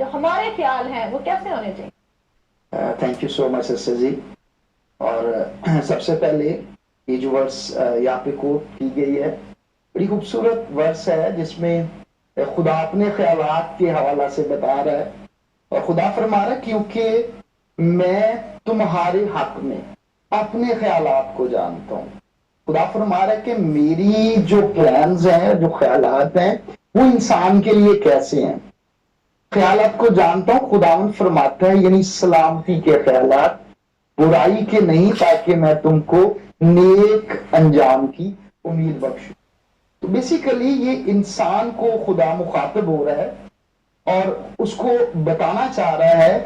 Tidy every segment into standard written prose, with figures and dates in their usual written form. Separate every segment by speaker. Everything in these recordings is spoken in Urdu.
Speaker 1: جو ہمارے خیال ہیں وہ کیسے ہونے چاہیے؟
Speaker 2: Thank you so much sister جی. اور سب سے پہلے یہ جو ورس یہاں پہ کوٹ کی گئی ہے بڑی خوبصورت ورس ہے جس میں خدا اپنے خیالات کے حوالہ سے بتا رہا ہے. اور خدا فرما رہا ہے کیونکہ میں تمہارے حق میں اپنے خیالات کو جانتا ہوں. خدا فرما رہا ہے کہ میری جو پلانز ہیں جو خیالات ہیں وہ انسان کے لیے کیسے ہیں. خیالات کو جانتا ہوں خداوند فرماتا ہے یعنی سلامتی کے خیالات برائی کے نہیں تاکہ میں تم کو نیک انجام کی امید بخشوں. تو بیسیکلی یہ انسان کو خدا مخاطب ہو رہا ہے اور اس کو بتانا چاہ رہا ہے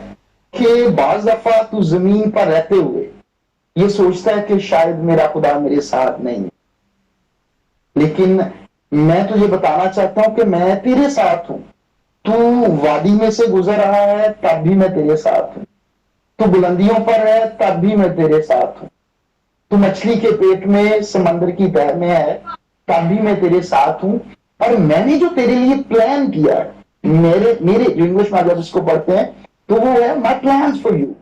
Speaker 2: کہ بعض دفعہ تو زمین پر رہتے ہوئے یہ سوچتا ہے کہ شاید میرا خدا میرے ساتھ نہیں ہے، لیکن میں تجھے بتانا چاہتا ہوں کہ میں تیرے ساتھ ہوں. تو وادی میں سے گزر رہا ہے تب بھی میں تیرے ساتھ ہوں. تو بلندیوں پر ہے تب بھی میں تیرے ساتھ ہوں. تو مچھلی کے پیٹ میں سمندر کی تہہ میں ہے تب بھی میں تیرے ساتھ ہوں. اور میں نے جو تیرے لیے پلان کیا میرے جو انگلش میں جب اس کو پڑھتے ہیں تو وہ ہے مائی پلانس فار یو.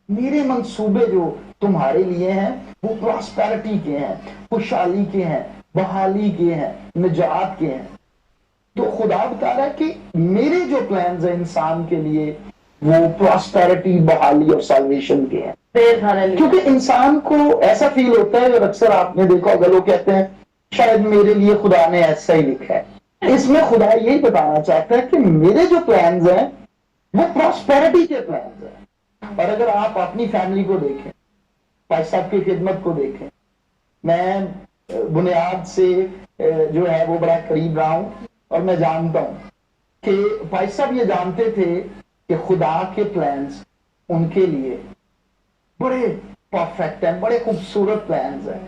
Speaker 2: میرے منصوبے جو تمہارے لیے ہیں وہ پراسپیرٹی کے ہیں، خوشحالی کے ہیں، بحالی کے ہیں، نجات کے ہیں. تو خدا بتا رہا ہے کہ میرے جو پلانز ہیں انسان کے لیے وہ پراسپیرٹی، بحالی اور سالویشن کے ہیں. کیونکہ انسان کو ایسا فیل ہوتا ہے اور اکثر آپ نے دیکھا ہوگا لوگ کہتے ہیں شاید میرے لیے خدا نے ایسا ہی لکھا ہے. اس میں خدا یہی بتانا چاہتا ہے کہ میرے جو پلانز ہیں وہ پراسپیرٹی کے پلانز ہیں. اور اگر آپ اپنی فیملی کو دیکھیں، بھائی صاحب کی خدمت کو دیکھیں، میں بنیاد سے جو ہے وہ بڑا قریب رہا ہوں اور میں جانتا ہوں کہ بھائی صاحب یہ جانتے تھے کہ خدا کے پلانز ان کے لیے بڑے پرفیکٹ ہیں، بڑے خوبصورت پلانز ہیں.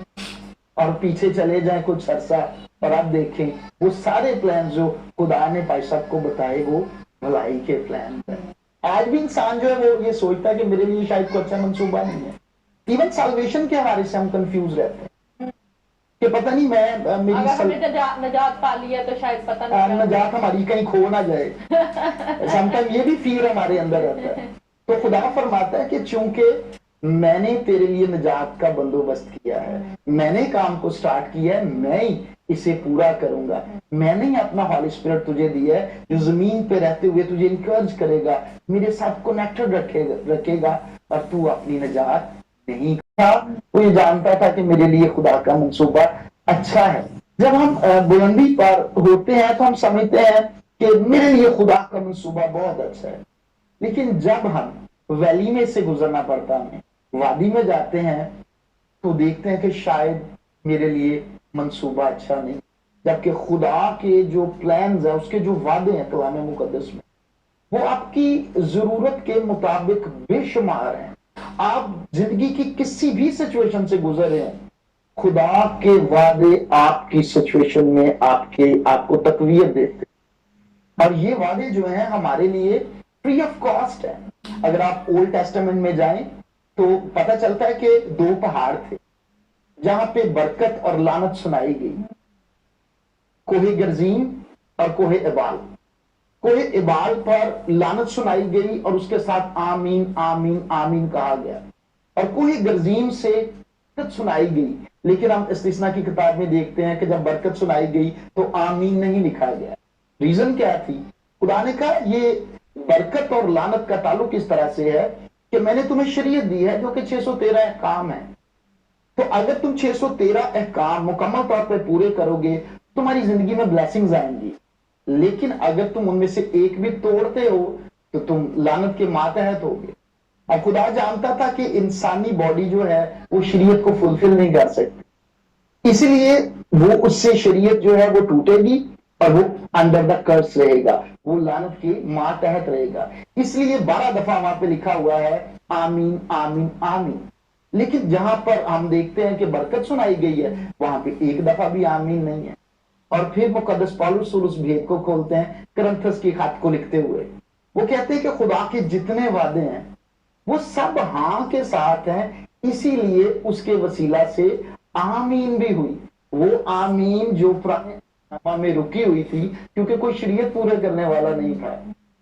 Speaker 2: اور پیچھے چلے جائیں کچھ عرصہ اور آپ دیکھیں وہ سارے پلانز جو خدا نے بھائی صاحب کو بتائے وہ بھلائی کے پلانز ہیں. آج بھی انسان جو ہے وہ یہ سوچتا ہے کہ میرے لیے شاید کوئی اچھا منصوبہ نہیں ہے. ایون سالویشن کے حوالے سے ہم کنفیوز رہتے ہیں کہ پتہ نہیں میں میری
Speaker 1: نجات پا لی ہے تو شاید پتہ نہیں
Speaker 2: نجات ہماری کہیں کھو نہ جائے. سم ٹائم یہ بھی فیر ہمارے اندر رہتا ہے. تو خدا فرماتا ہے کہ چونکہ میں نے تیرے لیے نجات کا بندوبست کیا ہے، میں نے کام کو سٹارٹ کیا ہے، میں ہی اسے پورا کروں گا. میں نے اپنا ہولی اسپرٹ تجھے دیا ہے جو زمین پہ رہتے ہوئے تجھے انکرج کرے گا، میرے ساتھ کنیکٹڈ رکھے گا اور تو اپنی نجات نہیں تھا. وہ یہ جانتا تھا کہ میرے لیے خدا کا منصوبہ اچھا ہے. جب ہم بلندی پر ہوتے ہیں تو ہم سمجھتے ہیں کہ میرے لیے خدا کا منصوبہ بہت اچھا ہے. لیکن جب ہم ویلی میں سے گزرنا پڑتا ہے، وادی میں جاتے ہیں تو دیکھتے ہیں کہ شاید میرے لیے منصوبہ اچھا نہیں. جبکہ خدا کے جو پلانز ہیں، اس کے جو وعدے ہیں کلام مقدس میں، وہ آپ کی ضرورت کے مطابق بے شمار ہیں. آپ زندگی کی کسی بھی سچویشن سے گزرے ہیں، خدا کے وعدے آپ کی سچویشن میں آپ کو تقویت دیتے. اور یہ وعدے جو ہیں ہمارے لیے فری آف کاسٹ ہیں. اگر آپ اولڈ ٹیسٹمنٹ میں جائیں تو پتہ چلتا ہے کہ 2 پہاڑ تھے جہاں پہ برکت اور لعنت سنائی گئی، کوہ گرزیم اور کوہ ابال. کوہ ابال پر لعنت سنائی گئی اور اس کے ساتھ آمین آمین آمین کہا گیا، اور کوہ گرزیم سے برکت سنائی گئی. لیکن ہم استثنا کی کتاب میں دیکھتے ہیں کہ جب برکت سنائی گئی تو آمین نہیں لکھا گیا. ریزن کیا تھی؟ خدا نے کہا یہ برکت اور لعنت کا تعلق اس طرح سے ہے کہ میں نے تمہیں شریعت دی ہے جو کہ 613 احکام ہے. تو اگر تم 613 احکام مکمل طور پہ پورے کرو گے تمہاری زندگی میں بلیسنگز آئیں گی. لیکن اگر تم ان میں سے ایک بھی توڑتے ہو تو تم لعنت کے ماتحت ہوگے. اور خدا جانتا تھا کہ انسانی باڈی جو ہے وہ شریعت کو فلفل نہیں کر سکتی، اسی لیے وہ اس سے شریعت جو ہے وہ ٹوٹے گی اور وہ انڈر دا کرس رہے گا، وہ لعنت کے ماتحت رہے گا. اس لیے 12 دفعہ وہاں پہ لکھا ہوا ہے آمین آمین آمین. لیکن جہاں پر ہم دیکھتے ہیں کہ برکت سنائی گئی ہے وہاں پہ ایک دفعہ بھی آمین نہیں ہے. اور پھر مقدس پالوس رسول اس بھید کو کھولتے ہیں کرنتھس کی خط کو لکھتے ہوئے. وہ کہتے ہیں کہ خدا کے جتنے وعدے ہیں وہ سب ہاں کے ساتھ ہیں، اسی لیے اس کے وسیلہ سے آمین بھی ہوئی. وہ آمین جو پرانے نامہ میں رکی ہوئی تھی کیونکہ کوئی شریعت پورے کرنے والا نہیں تھا،